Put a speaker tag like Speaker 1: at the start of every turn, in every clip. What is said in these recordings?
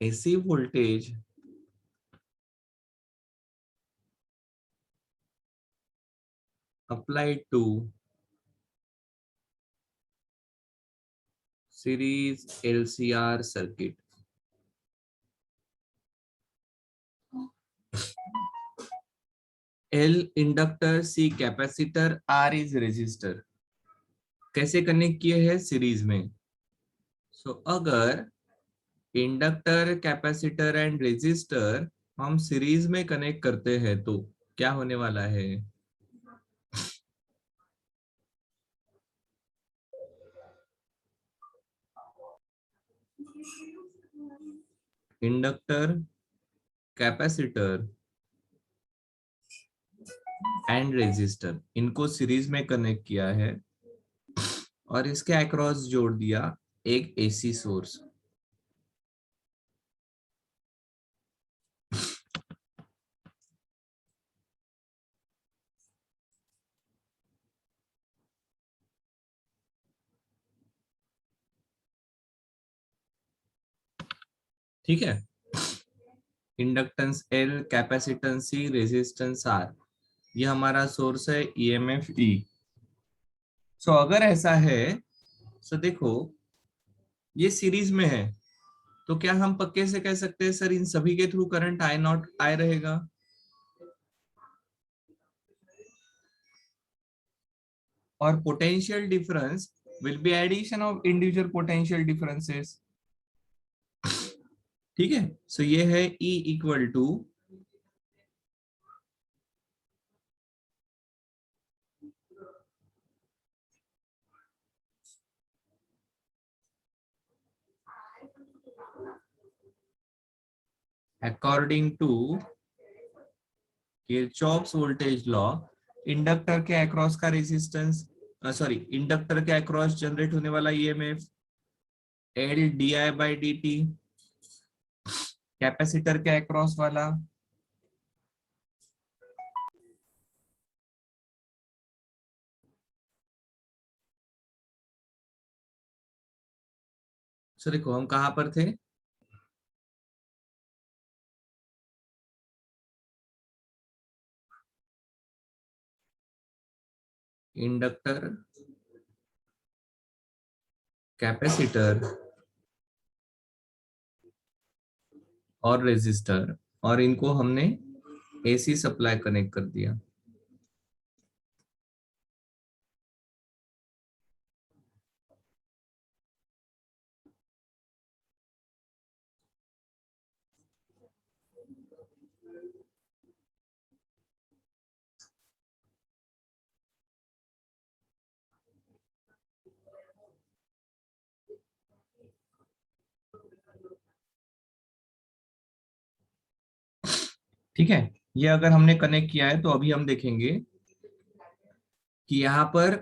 Speaker 1: AC voltage applied to series LCR circuit. L inductor, C capacitor, R is resistor. कैसे connect किए हैं? Series में. So अगर inductor, capacitor and resistor हम series में connect करते हैं तो क्या होने वाला है? इंडक्टर, कैपेसिटर एंड रेजिस्टर इनको सीरीज में कनेक्ट किया है और इसके अक्रॉस जोड़ दिया एक एसी सोर्स. ठीक है. Inductance L, capacitance C, resistance R, ये हमारा सोर्स है ईएमएफ E. सो अगर ऐसा है तो देखो ये सीरीज में है तो क्या हम पक्के से कह सकते हैं सर इन सभी के through current I not I रहेगा? और potential difference will be addition of individual potential differences. ठीक है. सो ये है E equal to according to Kirchhoff's voltage law inductor के अक्रॉस का रेजिस्टेंस, सॉरी इंडक्टर के अक्रॉस जनरेट होने वाला EMF L D I by D T, capacitor के अक्रॉस वाला सो देखो हम कहां पर थे? इंडक्टर, कैपेसिटर और रेजिस्टर और इनको हमने एसी सप्लाई कनेक्ट कर दिया. ठीक है. ये अगर हमने कनेक्ट किया है तो अभी हम देखेंगे कि यहाँ पर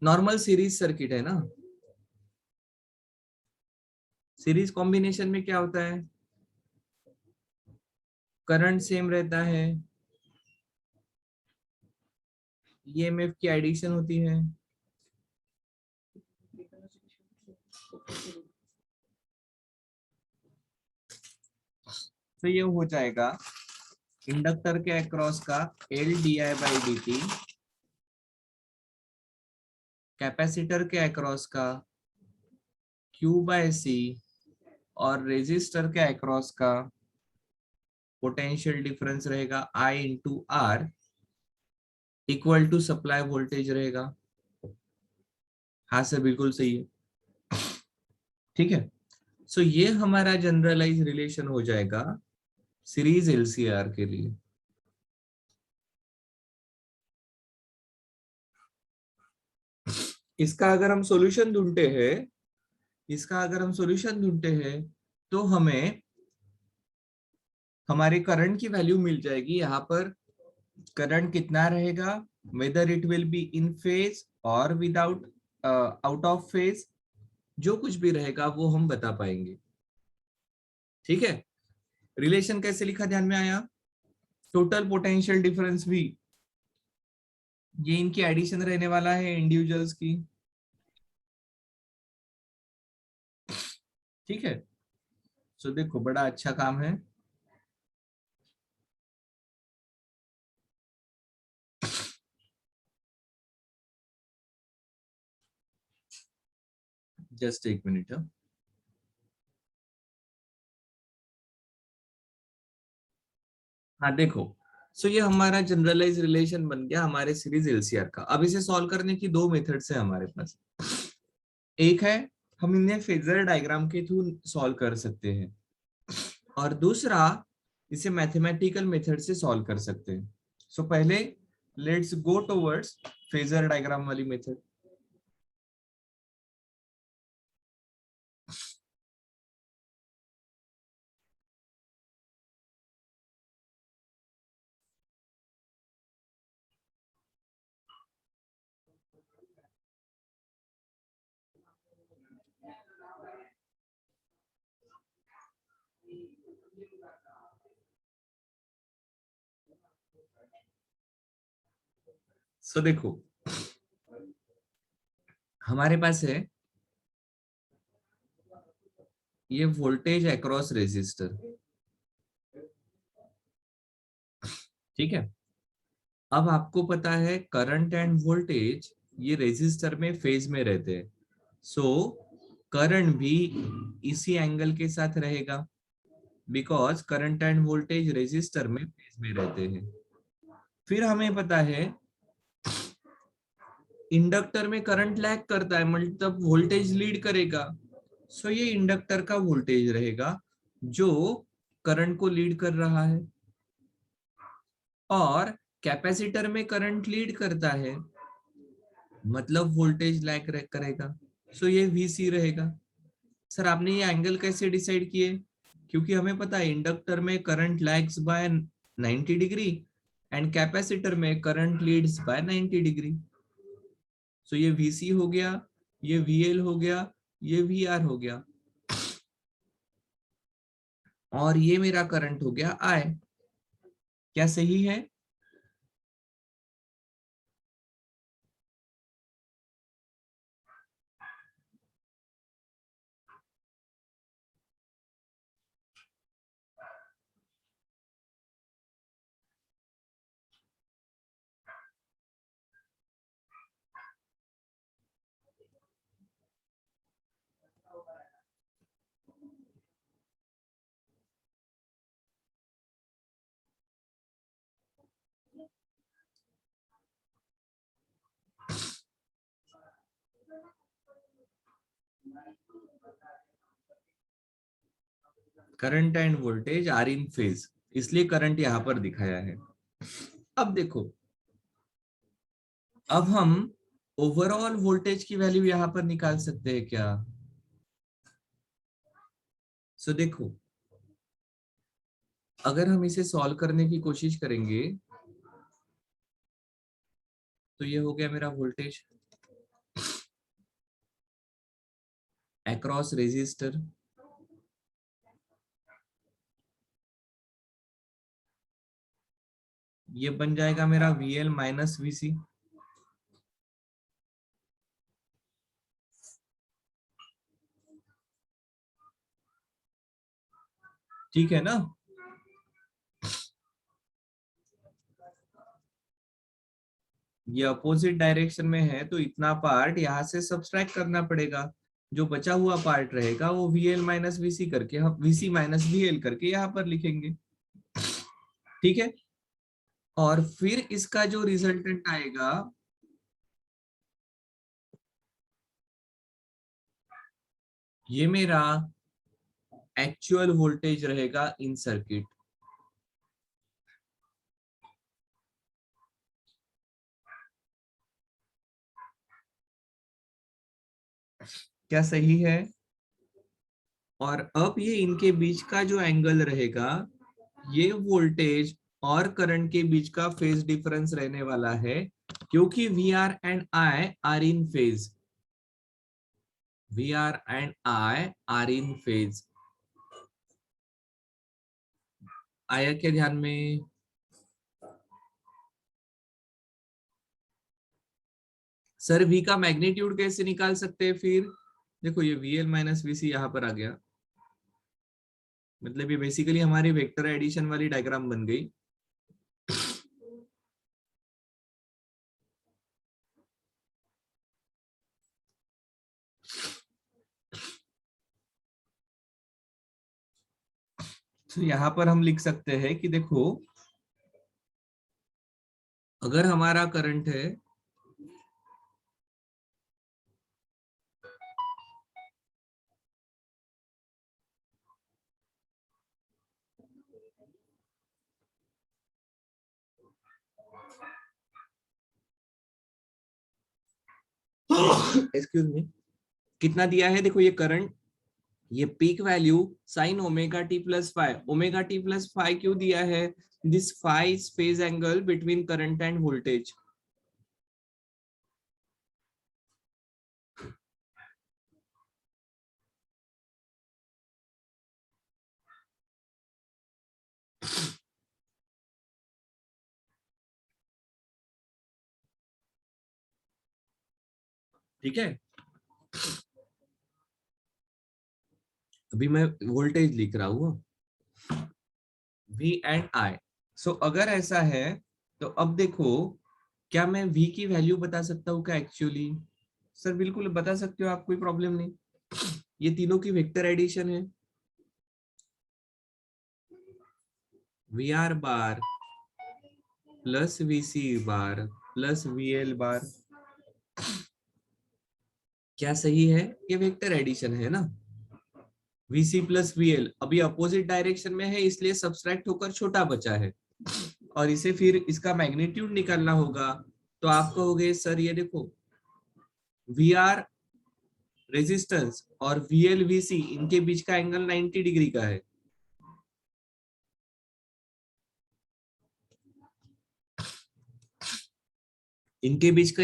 Speaker 1: नॉर्मल सीरीज सर्किट है ना. सीरीज कॉम्बिनेशन में क्या होता है? करंट सेम रहता है, ईएमएफ की एडिशन होती है. तो ये हो जाएगा इंडक्टर के अक्रॉस का L D I by D T, capacitor के अक्रॉस का क्यू बाय सी और रेजिस्टर के अक्रॉस का पोटेंशियल डिफरेंस रहेगा I into R equal to supply voltage रहेगा. हाँ सर बिल्कुल सही है. ठीक है. सो ये हमारा जनरलाइज रिलेशन हो जाएगा सीरीज एलसीआर के लिए. इसका अगर हम सॉल्यूशन ढूंढते हैं, इसका अगर हम सॉल्यूशन ढूंढते हैं तो हमें हमारे करंट की वैल्यू मिल जाएगी. यहाँ पर करंट कितना रहेगा, whether it will be in phase और विदाउट आउट ऑफ फेज, जो कुछ भी रहेगा वो हम बता पाएंगे. ठीक है. रिलेशन कैसे लिखा ध्यान में आया? टोटल पोटेंशियल डिफरेंस भी ये इनकी एडिशन रहने वाला है इंडिविजुअल्स की. ठीक है. सो देखो बड़ा अच्छा काम है। जस्ट एक मिनट। हाँ देखो, सो ये हमारा जनरलाइज रिलेशन बन गया हमारे सीरीज एलसीआर का। अब इसे सॉल्व करने की दो मेथड्स है हमारे पास। एक है हम इन्हें फेजर डायग्राम के थ्रू सॉल्व कर सकते हैं, और दूसरा इसे मैथमेटिकल मेथड से सॉल्व कर सकते हैं। सो पहले let's go towards phasor diagram वाली मेथड। सो देखो हमारे पास है ये वोल्टेज अक्रॉस रेजिस्टर, ठीक है। अब आपको पता है करंट एंड वोल्टेज ये रेजिस्टर में फेज में रहते हैं। सो करंट भी इसी एंगल के साथ रहेगा, because current and voltage resistor में फेज में रहते हैं। फिर हमें पता है इंडक्टर में करंट लैग करता है, मतलब वोल्टेज लीड करेगा। सो ये इंडक्टर का वोल्टेज रहेगा जो करंट को लीड कर रहा है, और कैपेसिटर में करंट लीड करता है, मतलब वोल्टेज लैग करेगा। सो ये VC रहेगा। सर आपने ये एंगल कैसे डिसाइड किए? क्योंकि हमें पता है इंडक्टर में current lags by 90 degree and capacitor में current leads by 90 degree. So ये VC हो गया, ये VL हो गया, ये VR हो गया, और ये मेरा करंट हो गया I। क्या सही है? Current and voltage are in phase, इसलिए करंट यहां पर दिखाया है। अब देखो, अब हम ओवरऑल वोल्टेज की वैल्यू यहां पर निकाल सकते हैं क्या? सो देखो, अगर हम इसे सॉल्व करने की कोशिश करेंगे तो ये हो गया मेरा वोल्टेज अक्रॉस रेजिस्टर, ये बन जाएगा मेरा VL माइनस VC, ठीक है ना। ये अपोजिट डायरेक्शन में है तो इतना पार्ट यहाँ से सब्सट्रैक्ट करना पड़ेगा। जो बचा हुआ पार्ट रहेगा वो VL माइनस VC करके हम VC माइनस VL करके यहाँ पर लिखेंगे, ठीक है। और फिर इसका जो रिजल्टेंट आएगा ये मेरा एक्चुअल वोल्टेज रहेगा इन सर्किट। क्या सही है? और अब ये इनके बीच का जो एंगल रहेगा ये वोल्टेज और करंट के बीच का फेज डिफरेंस रहने वाला है, क्योंकि VR and I are in phase. VR and I are in phase. आया क्या ध्यान में? सर V का मैग्नीट्यूड कैसे निकाल सकते हैं फिर? देखो ये VL माइनस VC यहाँ पर आ गया, मतलब ये बेसिकली हमारी वेक्टर एडिशन वाली डायग्राम बन गई। तो यहाँ पर हम लिख सकते हैं कि देखो, अगर हमारा करंट है एक्सक्यूज मी, कितना दिया है, देखो ये करंट, ये peak value sign omega T plus five, omega T plus five क्यों दिया है, this five is phase angle between current and voltage. ठीक है, अभी मैं वोल्टेज लिख रहा हूँ, V एंड I। सो अगर ऐसा है तो अब देखो, क्या मैं V की वैल्यू बता सकता हूँ क्या एक्चुअली? सर बिल्कुल बता सकते हो आप, कोई प्रॉब्लम नहीं। ये तीनों की वेक्टर एडिशन है, VR बार प्लस VC बार प्लस VL बार। क्या सही है? ये वेक्टर एडिशन है ना, VC प्लस VL अभी अपोजिट डायरेक्शन में है, इसलिए सब्सट्रैक्ट होकर छोटा बचा है, और इसे फिर इसका मैग्नीट्यूड निकालना होगा। तो आप कहोगे सर ये देखो, VR रेजिस्टेंस और VLVC इनके बीच का एंगल 90 डिग्री का है। इनके बीच का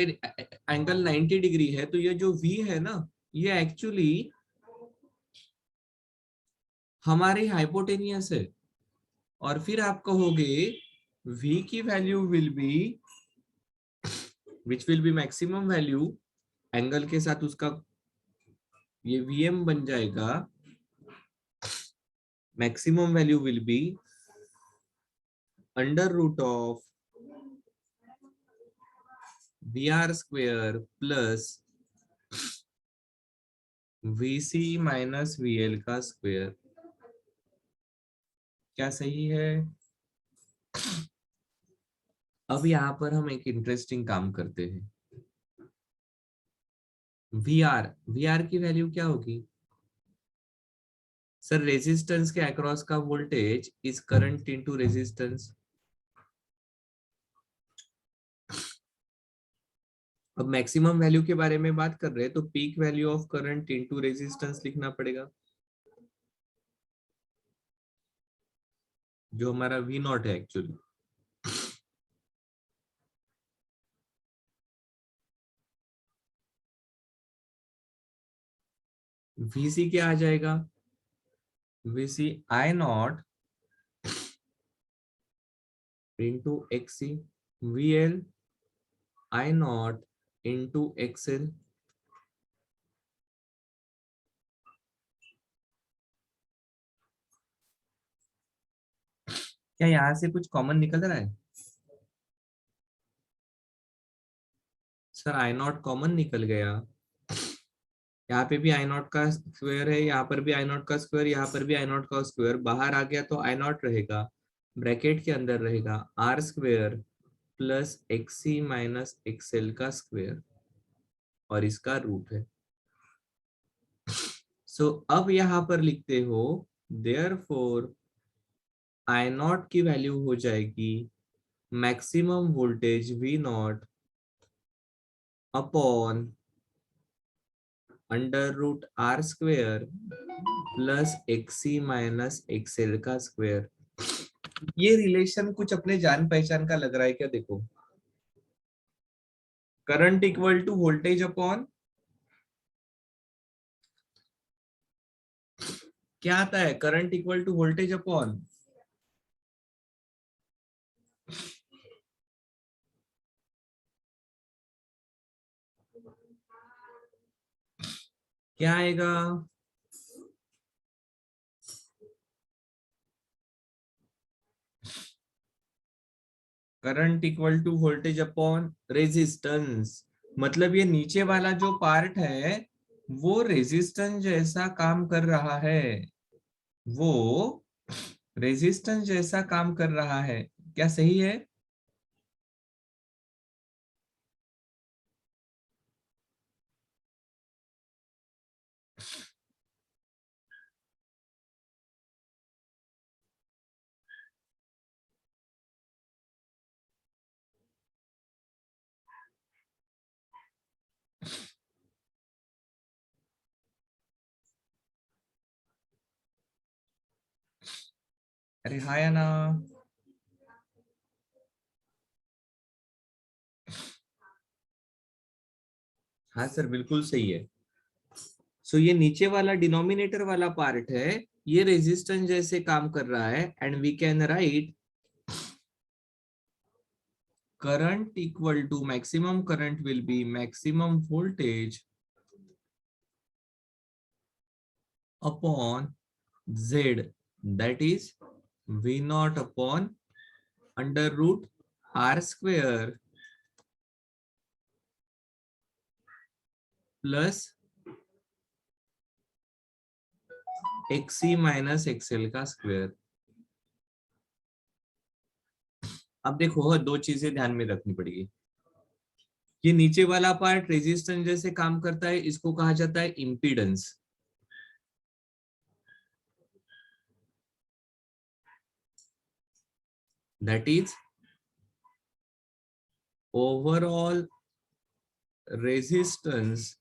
Speaker 1: एंगल 90 डिग्री है, तो ये जो V है ना, ये एक्चुअली हमारी हाइपोटेनियस है। और फिर आप कहोगे V की value will be, which will be maximum value, angle के साथ उसका ये Vm बन जाएगा, maximum value will be under root of VR square plus VC minus VL का स्क्वेयर। क्या सही है? अब यहाँ पर हम एक इंटरेस्टिंग काम करते हैं। वी आर की वैल्यू क्या होगी? सर रेजिस्टेंस के अक्रॉस का voltage is current into resistance. अब मैक्सिमम वैल्यू के बारे में बात कर रहे हैं, तो peak value of current into resistance लिखना पड़ेगा, जो हमारा वी नॉट है एक्चुअली। वीसी क्या आ जाएगा? VC I naught into XC, VL I naught into XL. क्या यहाँ से कुछ कॉमन निकल रहा है? सर आई नॉट कॉमन निकल गया, यहाँ पे भी आई नॉट का स्क्वायर है, यहाँ पर भी आई नॉट का स्क्वायर, यहाँ पर भी आई नॉट का स्क्वायर, बाहर आ गया तो आई नॉट रहेगा, ब्रैकेट के अंदर रहेगा R square plus XC minus XL का स्क्वायर, और इसका रूट है। सो अब यहाँ पर लिखते हो, देयरफॉर आई नॉट की वैल्यू हो जाएगी maximum voltage V naught upon under root R square plus XC minus XL का स्क्वेयर। ये रिलेशन कुछ अपने जान पहचान का लग रहा है क्या? देखो, current equal to voltage upon क्या आता है? Current equal to voltage upon क्या आएगा? Current equal to voltage upon resistance, मतलब ये नीचे वाला जो पार्ट है वो रेजिस्टेंस जैसा काम कर रहा है, वो रेजिस्टेंस जैसा काम कर रहा है। क्या सही है? अरे हाँ या ना? हाँ सर, बिल्कुल सही है। सो ये नीचे वाला डिनोमिनेटर वाला पार्ट है, ये रेजिस्टेंस जैसे काम कर रहा है, and we can write current equal to maximum current will be maximum voltage upon Z, that is V naught upon under root R square plus XC minus XL का square. अब देखो दो चीजें ध्यान में रखनी पड़ेगी। ये नीचे वाला पार्ट रेजिस्टेंस जैसे काम करता है, इसको कहा जाता है impedance. That is overall resistance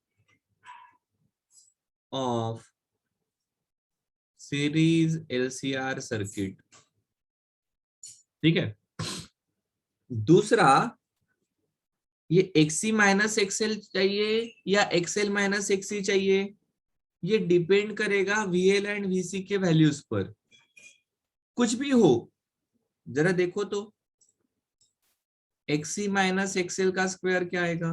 Speaker 1: of series LCR circuit. ठीक है। दूसरा, ये एक्सी माइनस एक्सएल चाहिए या एक्सएल माइनस एक्सी चाहिए, ये डिपेंड करेगा वीएल एंड वीसी के वैल्यूज पर। कुछ भी हो, जरा देखो तो एक्सी माइनस एक्सएल का स्क्वायर क्या आएगा?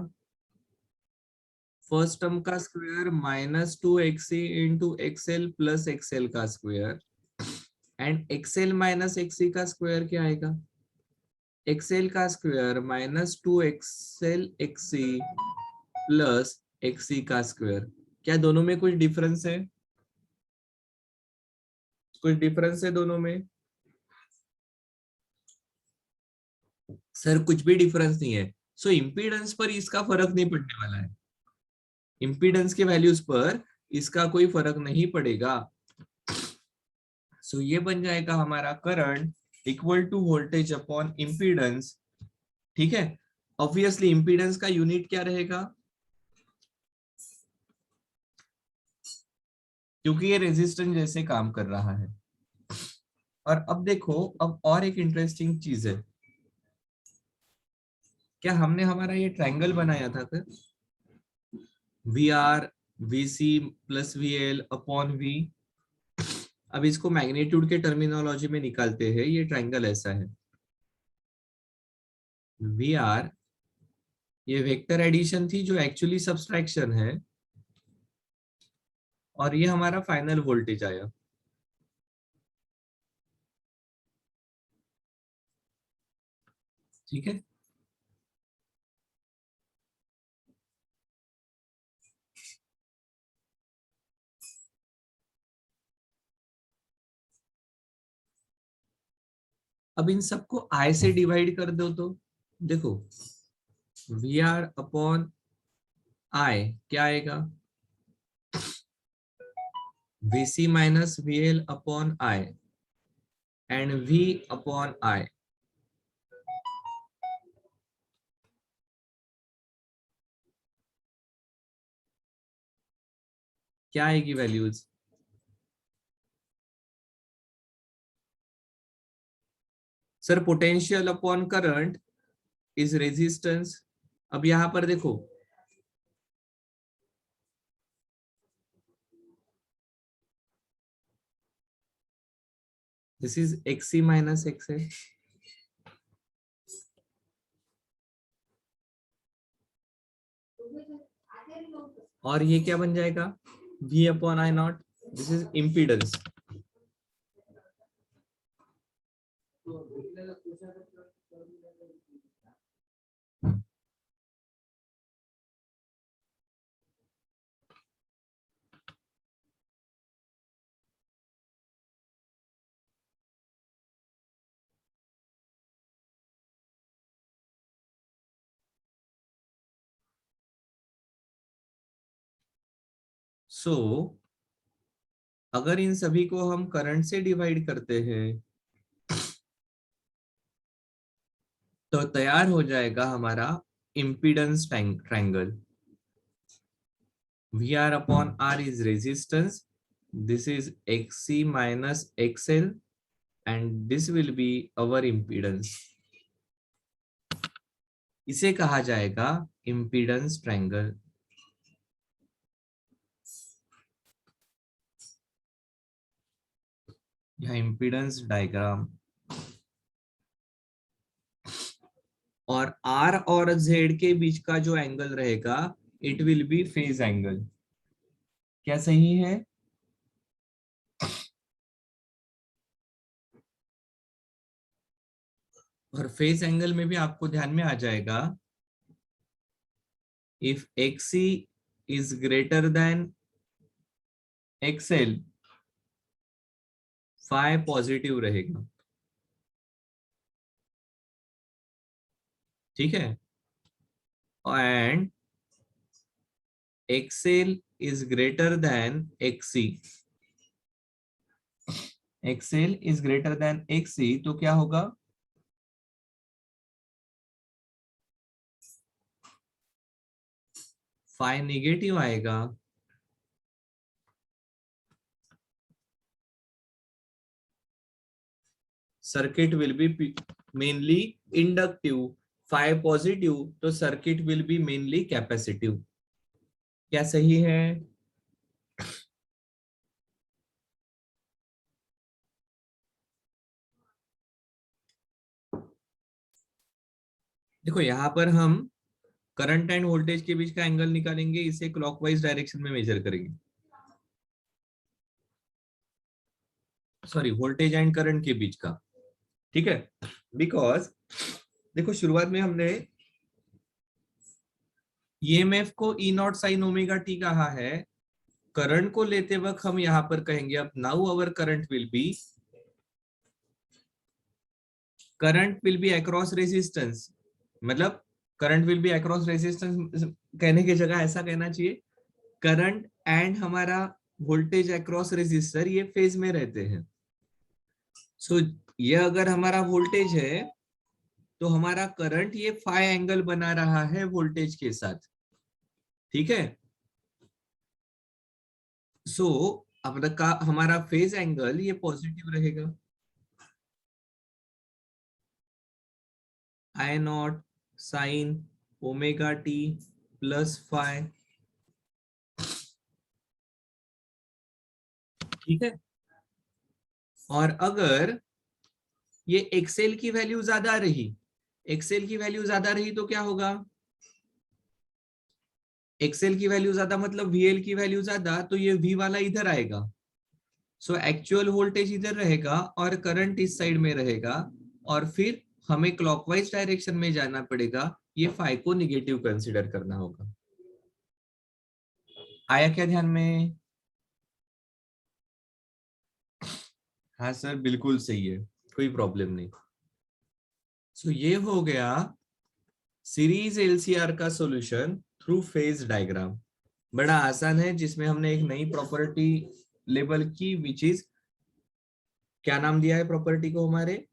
Speaker 1: फर्स्ट टर्म का square minus two XC into XL plus XL का square, and XL minus XC का स्क्वायर क्या आएगा? एक्सएल का square minus two XL XC plus XC का स्क्वायर। क्या दोनों में कुछ डिफरेंस है? कुछ डिफरेंस है दोनों में? सर कुछ भी डिफरेंस नहीं है। सो इम्पीडेंस पर इसका फर्क नहीं पड़ने वाला है, इम्पीडेंस के वैल्यूज पर इसका कोई फर्क नहीं पड़ेगा। सो ये बन जाएगा हमारा current equal to voltage upon impedance. ठीक है। ऑब्वियसली इम्पीडेंस का यूनिट क्या रहेगा, क्योंकि ये रेजिस्टेंस जैसे काम कर रहा है। और अब देखो, अब और एक इंटरेस्टिंग चीज है। क्या हमने हमारा ये ट्रायंगल बनाया था sir, V R V C plus V L upon V. अब इसको मैग्नीट्यूड के टर्मिनोलॉजी में निकालते हैं। ये ट्रायंगल ऐसा है, वी आर, ये वेक्टर एडिशन थी जो एक्चुअली सब्सट्रैक्शन है, और ये हमारा फाइनल वोल्टेज आया। ठीक है। अब इन सबको आई से डिवाइड कर दो तो देखो, वी आर अपॉन आई क्या आएगा? V C minus V L upon I and V upon I. क्या आएगी values? Sir potential upon current is resistance. अब यहां पर देखो, this is XC minus X है, और ये क्या बन जाएगा? V upon I naught, this is impedance. So अगर इन सभी को हम करंट से डिवाइड करते हैं तो तैयार हो जाएगा हमारा impedance triangle. VR upon R is resistance, this is XC minus XL, and this will be our impedance. इसे कहा जाएगा इम्पीडेंस ट्रायंगल। यह इम्पीडेंस डायग्राम, और R और Z के बीच का जो एंगल रहेगा it will B phase angle. क्या सही है? और फेज एंगल में भी आपको ध्यान में आ जाएगा, if XC is greater than XL, phi positive रहेगा। ठीक है, and XL is greater than XC, XL is greater than XC, तो क्या होगा? फाई नेगेटिव आएगा। Circuit will be mainly inductive, phi positive, तो circuit will be mainly capacitive. क्या सही है? देखो यहाँ पर हम करंट एंड वोल्टेज के बीच का एंगल निकालेंगे, इसे क्लॉकवाइज डायरेक्शन में मेजर करेंगे। सॉरी, वोल्टेज एंड करंट के बीच का। ठीक है, बिकॉज देखो शुरुआत में हमने ईएमएफ को ई नॉट साइन ओमेगा टी कहा है, करंट को लेते वक्त हम यहां पर कहेंगे अब now our current will be across resistance, मतलब current will be across resistance कहने की जगह ऐसा कहना चाहिए करंट एंड हमारा वोल्टेज अक्रॉस रेजिस्टर ये फेज में रहते हैं। सो ये अगर हमारा वोल्टेज है तो हमारा करंट ये फाई एंगल बना रहा है वोल्टेज के साथ। ठीक है, सो अब तक का हमारा फेज एंगल ये पॉजिटिव रहेगा। I naught sine omega T plus phi. ठीक है, और अगर ये एक्सेल की वैल्यू ज्यादा रही, एक्सेल की वैल्यू ज्यादा रही तो क्या होगा? एक्सेल की वैल्यू ज्यादा मतलब वीएल की वैल्यू ज्यादा, तो ये वी वाला इधर आएगा। सो एक्चुअल वोल्टेज इधर रहेगा और करंट इस साइड में रहेगा, और फिर हमें क्लॉकवाइज डायरेक्शन में जाना पड़ेगा, ये फाई को निगेटिव कंसीडर करना होगा। आया क्या ध्यान में? हाँ सर, बिल्कुल सही है, कोई प्रॉब्लम नहीं। सो ये हो गया सीरीज एलसीआर का सॉल्यूशन थ्रू फेज डायग्राम। बड़ा आसान है, जिसमें हमने एक नई प्रॉपर्टी लेबल की, विच इज, क्या नाम दिया है प्रॉपर्टी को हमारे?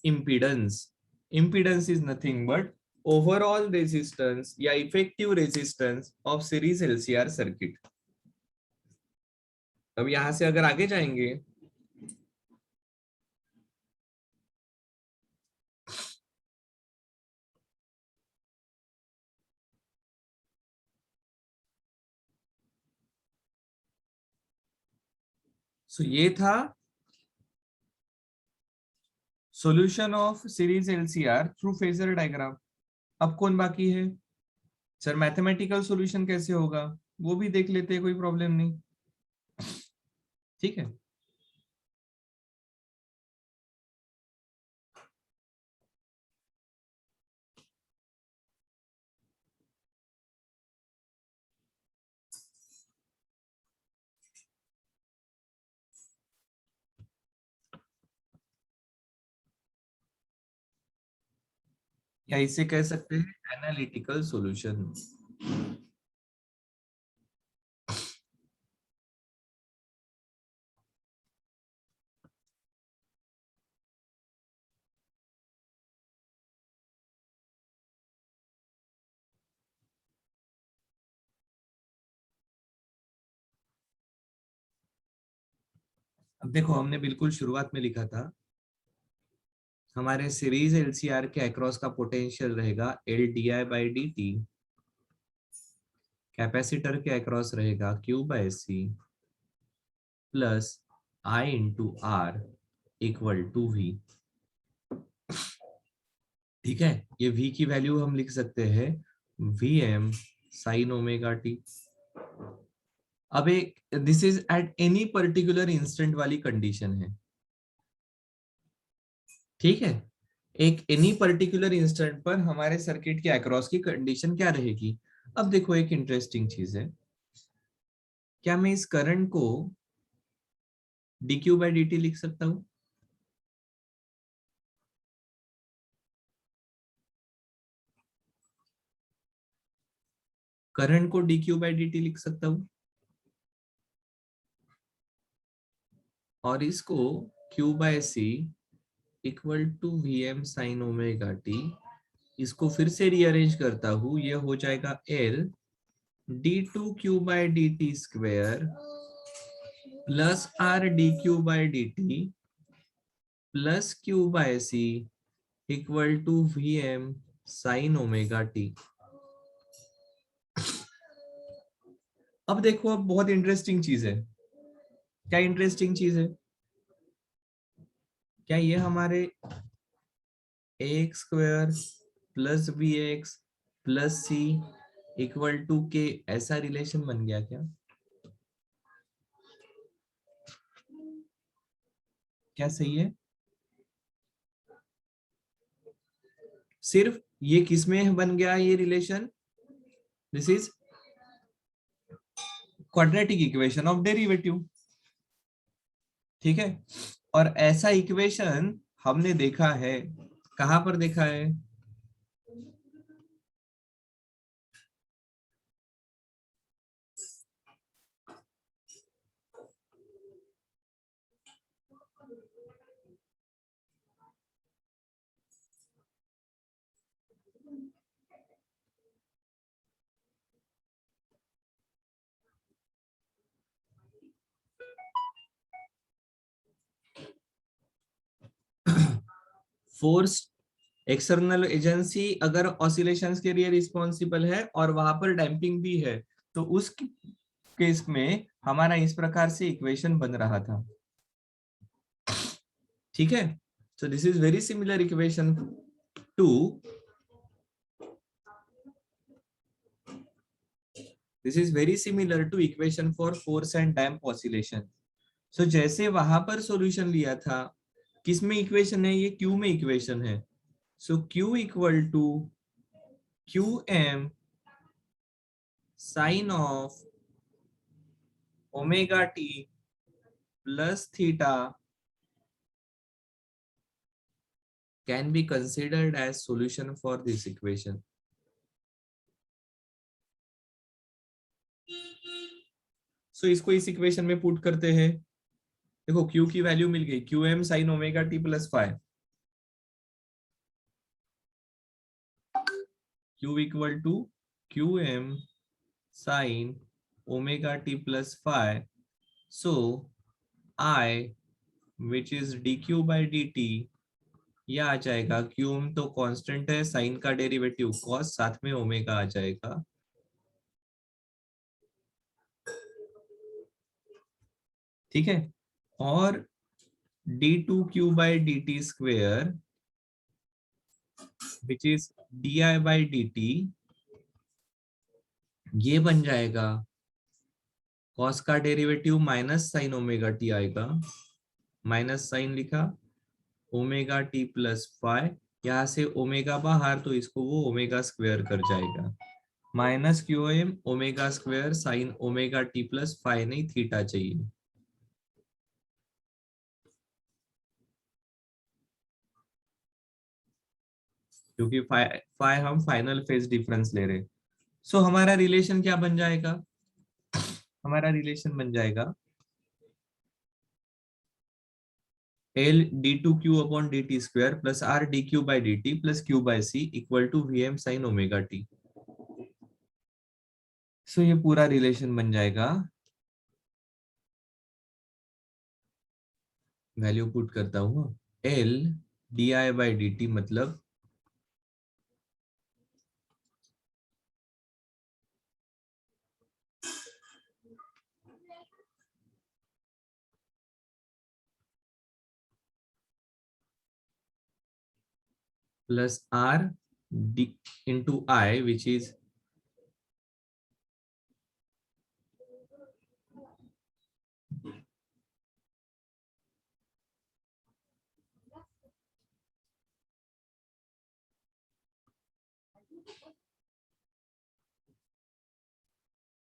Speaker 1: Impedance. Impedance is nothing but overall resistance या effective resistance of series LCR circuit. अब यहां से अगर आगे जाएंगे, सो ये था solution of series LCR through phasor diagram. अब कौन बाकी है? सर मैथमेटिकल सॉल्यूशन कैसे होगा वो भी देख लेते हैं, कोई प्रॉब्लम नहीं। ठीक है, या इसे कह सकते हैं एनालिटिकल सॉल्यूशन। अब देखो, हमने बिल्कुल शुरुआत में लिखा था हमारे सीरीज एलसीआर के अक्रॉस का पोटेंशियल रहेगा L D I by D T, capacitor के अक्रॉस रहेगा Q by C plus I into R equal to V. ठीक है, ये v की वैल्यू हम लिख सकते हैं V M sine omega T. अब एक this is at any particular instant वाली कंडीशन है। ठीक है, एक एनी पर्टिकुलर इंस्टेंट पर हमारे सर्किट के अक्रॉस की कंडीशन क्या रहेगी। अब देखो, एक इंटरेस्टिंग चीज है, क्या मैं इस करंट को dq बाई dt लिख सकता हूं? करंट को dq बाई dt लिख सकता हूं, और इसको q by C equal to V M sine omega T, इसको फिर से रीअरेंज करता हूं, ये हो जाएगा L D two Q by D T square plus R D Q by D T plus Q by C equal to V M sine omega T. अब देखो, अब बहुत इंटरेस्टिंग चीज है। क्या इंटरेस्टिंग चीज है? क्या ये हमारे X square plus B X plus C equal to के ऐसा रिलेशन बन गया क्या? क्या सही है? सिर्फ ये किस में बन गया ये relation? This is quadratic equation of derivative. ठीक है, और ऐसा इक्वेशन हमने देखा है, कहां पर देखा है? फोर्स एक्सटर्नल एजेंसी अगर ऑसिलेशंस के लिए रिस्पॉन्सिबल है और वहां पर डैम्पिंग भी है, तो उस केस में हमारा इस प्रकार से इक्वेशन बन रहा था। ठीक है, so this is very similar equation to this is very similar to equation for force and damp oscillation. So जैसे वहां पर सॉल्यूशन लिया था, किस में इक्वेशन है? ये क्यू में इक्वेशन है। So Q equal to Q M sine of omega T plus theta can be considered as solution for this equation. So इसको इस इक्वेशन में पुट करते हैं। देखो, Q की वैल्यू मिल गई, Q M sine omega T plus phi, Q equal to Q M sine omega T plus phi. So I which is D Q by D T, यह आ जाएगा, क्यू एम तो कांस्टेंट है, sine का derivative cos, साथ में omega आ जाएगा। ठीक है, और D two Q by D T square which is D I by D T, ये बन जाएगा कॉस का derivative minus sign omega T आएगा, माइनस साइन लिखा, ओमेगा टी प्लस फाइव, यहाँ से ओमेगा बाहर तो इसको वो ओमेगा स्क्वायर कर जाएगा, minus Q M omega square sine omega T plus phi, नहीं थीटा चाहिए। क्योंकि फाई हम फाइनल फेज डिफरेंस ले रहे। सो हमारा रिलेशन क्या बन जाएगा? हमारा रिलेशन बन जाएगा L D two q upon d t square plus R D Q by D T plus q by C equal to V M sine omega t. So ये पूरा रिलेशन बन जाएगा, वैल्यू पुट करता हूँ, L D I by D t मतलब plus R d into i which is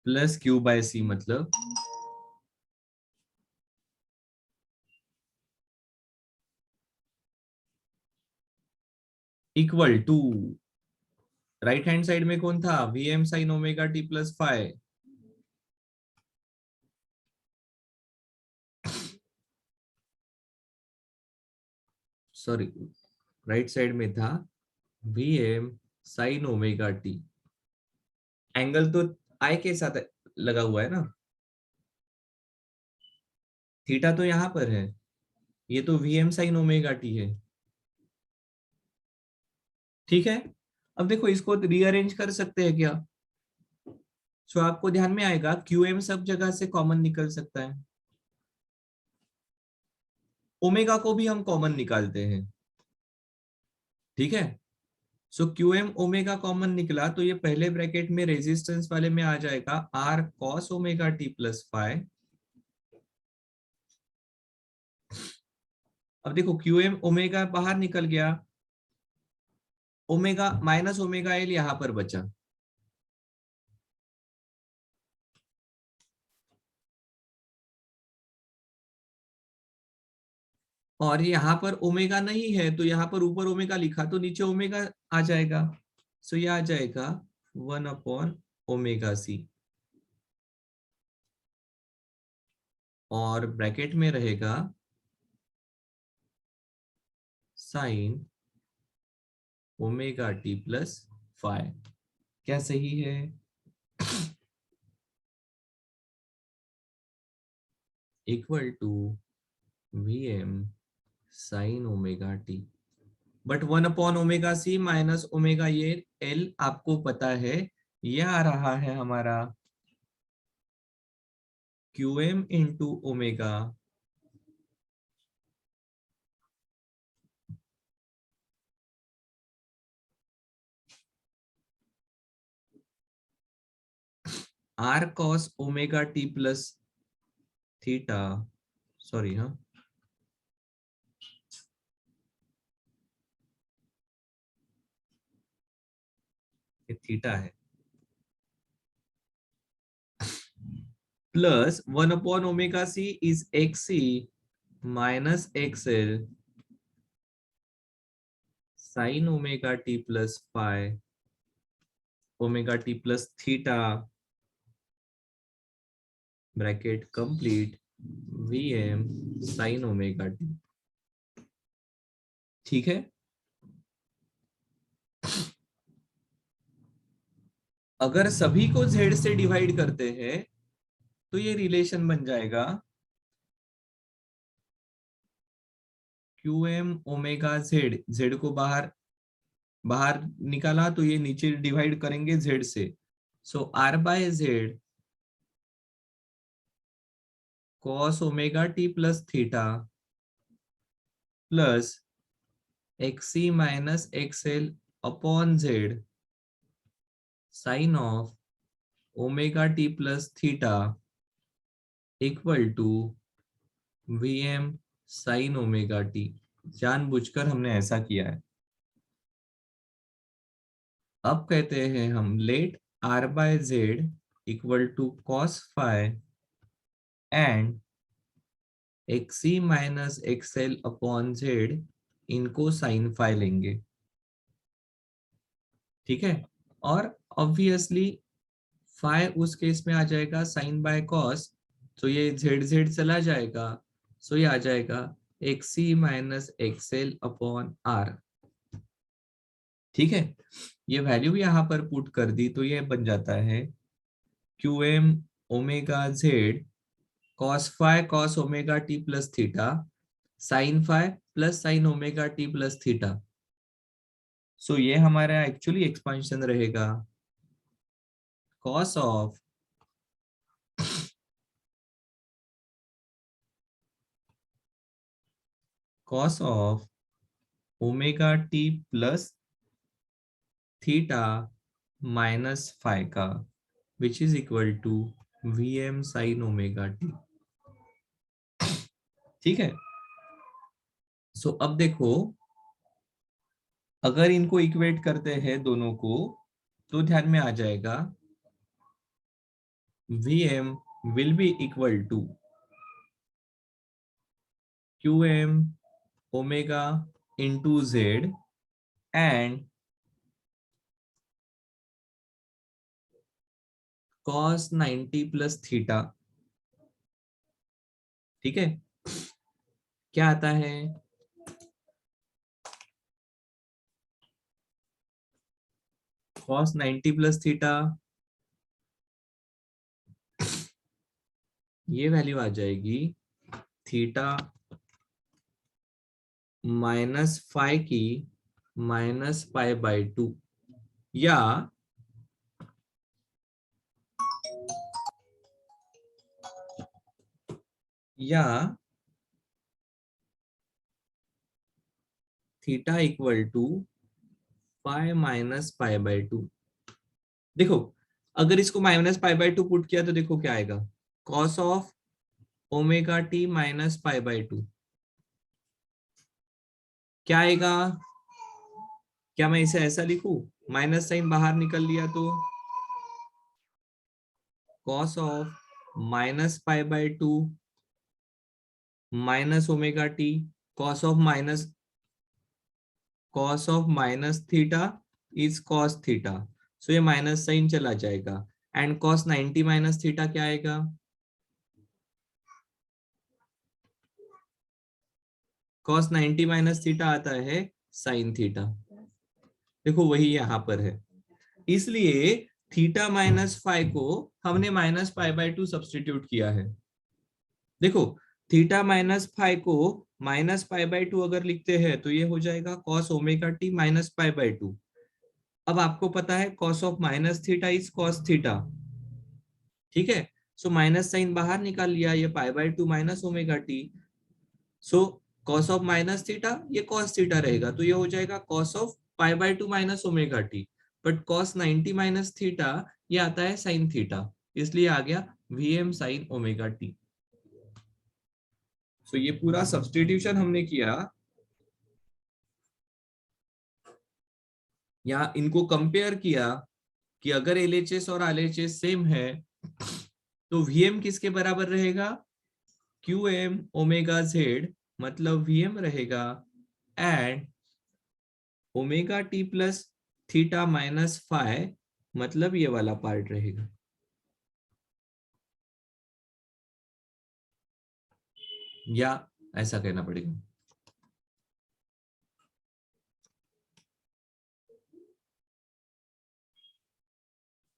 Speaker 1: plus Q by C मतलब equal to, right hand side में कौन था, V M sine omega T plus phi, sorry right side में था V M sine omega T. Angle तो I के साथ लगा हुआ है ना, थीटा तो यहाँ पर है, ये तो V M sine omega T है। ठीक है, अब देखो इसको रीअरेंज कर सकते हैं क्या? सो आपको ध्यान में आएगा क्यू एम सब जगह से कॉमन निकल सकता है, ओमेगा को भी हम कॉमन निकालते हैं। ठीक है, so Q M omega common निकला तो ये पहले ब्रैकेट में रेजिस्टेंस वाले में आ जाएगा R cos omega T plus phi. अब देखो क्यू एम ओमेगा बाहर निकल गया, ओमेगा माइनस ओमेगा एल यहां पर बचा, और यहाँ पर ओमेगा नहीं है तो यहाँ पर ऊपर ओमेगा लिखा तो नीचे ओमेगा आ जाएगा। सो ये आ जाएगा 1/ओमेगा सी, और ब्रैकेट में रहेगा sine omega T plus five. क्या सही है? Equal to V M sine omega t, but 1/ओमेगा सी माइनस ओमेगा ये एल आपको पता है, ये आ रहा है हमारा q m into omega R cos omega T plus theta, sorry हाँ, ये थीटा है, प्लस 1/ओमेगा C is X C minus X L sine omega T plus five omega T plus theta bracket complete V M sine omega T. ठीक है, अगर सभी को z से डिवाइड करते हैं तो ये रिलेशन बन जाएगा Q M omega Z, Z को बाहर बाहर निकाला तो ये नीचे डिवाइड करेंगे z से, so R by Z cos omega T plus theta plus X C minus X L upon Z sine of omega T plus theta equal to V M sine omega t. जानबूझकर हमने ऐसा किया है। अब कहते हैं हम let R by Z equal to cos five and X C minus X L upon Z, इनको साइन फाई लेंगे। ठीक है। और ऑब्वियसली फाइ उस केस में आ जाएगा साइन बाय कॉस, तो ये जेड जेड चला जाएगा, सो ये आ जाएगा X C minus XL upon R. ठीक है, ये वैल्यू यहाँ पर पुट कर दी तो ये बन जाता है q M omega Z cos phi cos omega T plus theta sine phi plus sine omega T plus theta. So ये हमारा एक्चुअली एक्सपांशन रहेगा cos of omega T plus theta minus phi का, which is equal to V M sine omega T. ठीक है, सो अब देखो, अगर इनको इक्वेट करते हैं दोनों को तो ध्यान में आ जाएगा Vm will be equal to Qm omega into Z and cos 90 plus theta। ठीक है, क्या आता है cos 90 plus theta, ये वैल्यू आ जाएगी थीटा माइनस फाइ की माइनस पाई बाय 2, या theta equal to pi minus pi by 2। देखो, अगर इसको माइनस पाई बाय 2 पुट किया तो देखो क्या आएगा, cos of omega t minus pi by 2 क्या आएगा। क्या मैं इसे ऐसा लिखूं, माइनस साइन बाहर निकल लिया तो cos of minus pi by 2 minus omega t, cos of minus theta is cos theta, so ये माइनस साइन चला जाएगा एंड कॉस 90 माइनस थीटा क्या आएगा, कॉस 90 माइनस थीटा आता है साइन थीटा। देखो वही यहाँ पर है, इसलिए थीटा माइनस फाइ को हमने माइनस पाई बाय 2 सब्सटीट्यूट किया है। देखो, थीटा माइनस फाइ को माइनस पाई बाय 2 अगर लिखते हैं तो ये हो जाएगा cos omega t minus pi by 2। अब आपको पता है cos of minus theta is cos theta. ठीक है, सो माइनस साइन बाहर निकाल लिया, ये पाई by 2 minus omega t, so cos of minus theta ये कॉस थीटा रहेगा, तो ये हो जाएगा cos of pi by 2 minus omega t. But cos 90 minus theta ये आता है साइन थीटा, इसलिए आ गया V M sine omega t. So ये पूरा सब्सटीट्यूशन हमने किया, या इनको कंपेयर किया कि अगर एलएचएस और आरएचएस सेम है तो वीएम किसके बराबर रहेगा, क्यू एम ओमेगा जेड, मतलब वीएम रहेगा and omega T plus theta minus phi, मतलब ये वाला पार्ट रहेगा। या ऐसा कहना पड़ेगा,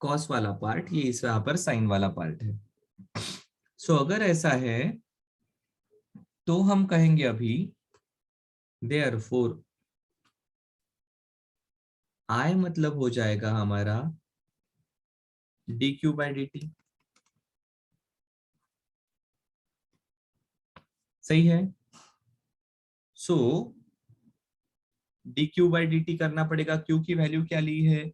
Speaker 1: कॉस वाला पार्ट ये इस यहाँ पर साइन वाला पार्ट है। सो अगर ऐसा है तो हम कहेंगे अभी देयरफॉर आई मतलब हो जाएगा हमारा d Q by D t. सही है, so d Q by D t करना पड़ेगा। क्यू की वैल्यू क्या ली है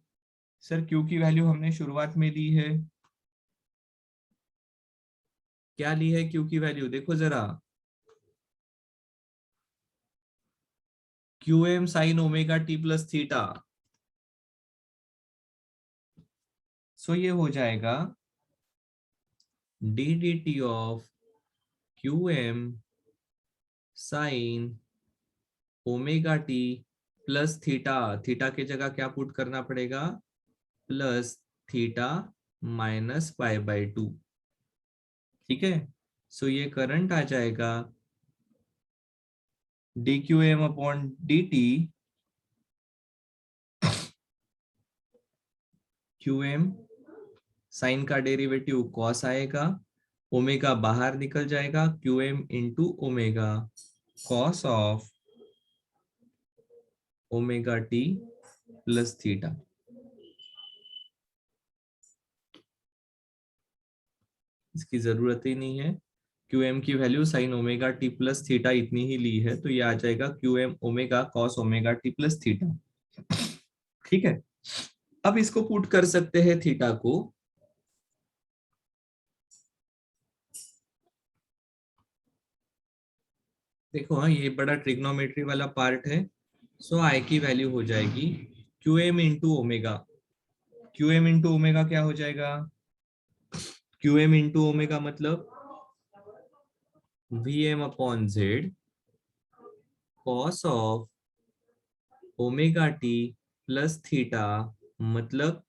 Speaker 1: सर, क्यू की वैल्यू हमने शुरुआत में ली है, क्या ली है क्यू की वैल्यू, देखो जरा, q M sine omega T plus theta. So ये हो जाएगा d d t of q M sine omega T plus theta, theta की जगह क्या पुट करना पड़ेगा, plus theta minus pi by 2। ठीक है, सो ये करंट आ जाएगा dqm upon dt, qm sine का डेरिवेटिव कॉस आएगा, ओमेगा बाहर निकल जाएगा, qm into omega cos of omega T plus theta. इसकी जरूरत ही नहीं है, qm की value sign omega T plus theta इतनी ही ली है, तो ये आ जाएगा qm omega cos omega T plus theta. ठीक है, अब इसको पुट कर सकते हैं थीटा को, देखो हाँ ये बड़ा ट्रिग्नोमेट्री वाला पार्ट है। सो आई की वैल्यू हो जाएगी qm into omega, qm into omega क्या हो जाएगा, qm इंटू ओमेगा मतलब vm upon Z cos of omega T plus theta, मतलब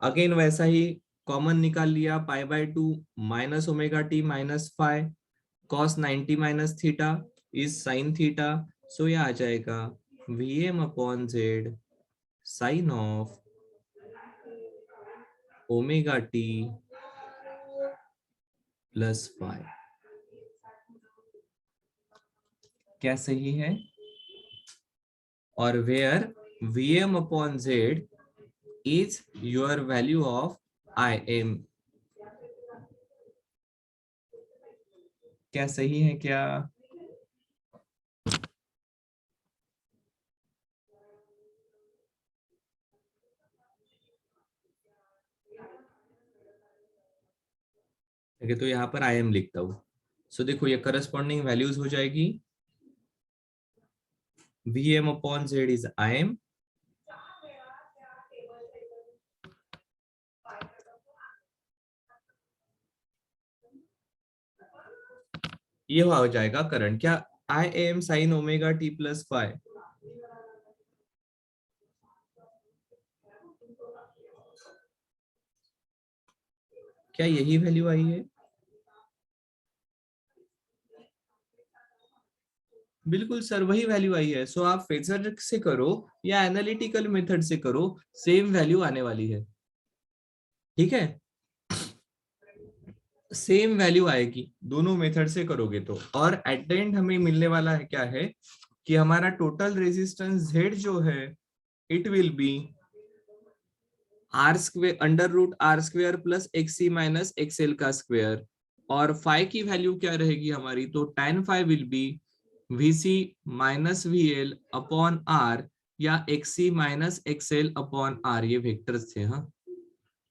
Speaker 1: अगेन वैसा ही कॉमन निकाल लिया, pi by 2 minus omega t minus five cos 90 minus theta is sine theta, so ये आ जाएगा vm upon Z sine of omega T plus five. क्या सही है, और where vm upon Z is your value of im। क्या सही है क्या, ठीक है, तो यहाँ पर im लिखता हूँ। सो देखो ये करस्पॉन्डिंग वैल्यूज हो जाएगी, vm upon Z is im, ये हो जाएगा करंट, क्या I am sine omega T plus five, क्या यही वैल्यू आई है, बिल्कुल सर वही वैल्यू आई है। सो आप फेजर से करो या एनालिटिकल मेथड से करो, सेम वैल्यू आने वाली है। ठीक है, सेम वैल्यू आएगी दोनों मेथड से करोगे तो, और एट द एंड हमें मिलने वाला है क्या है कि हमारा टोटल रेजिस्टेंस Z जो है it will be R square under root R square plus XC minus XL का स्क्वेयर, और फाइव की वैल्यू क्या रहेगी हमारी, तो tan phi will be VC minus VL upon R, या XC minus XL upon R, ये वेक्टर्स थे हाँ,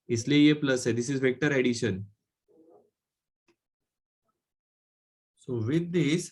Speaker 1: इसलिए ये प्लस है, this is vector addition. So with this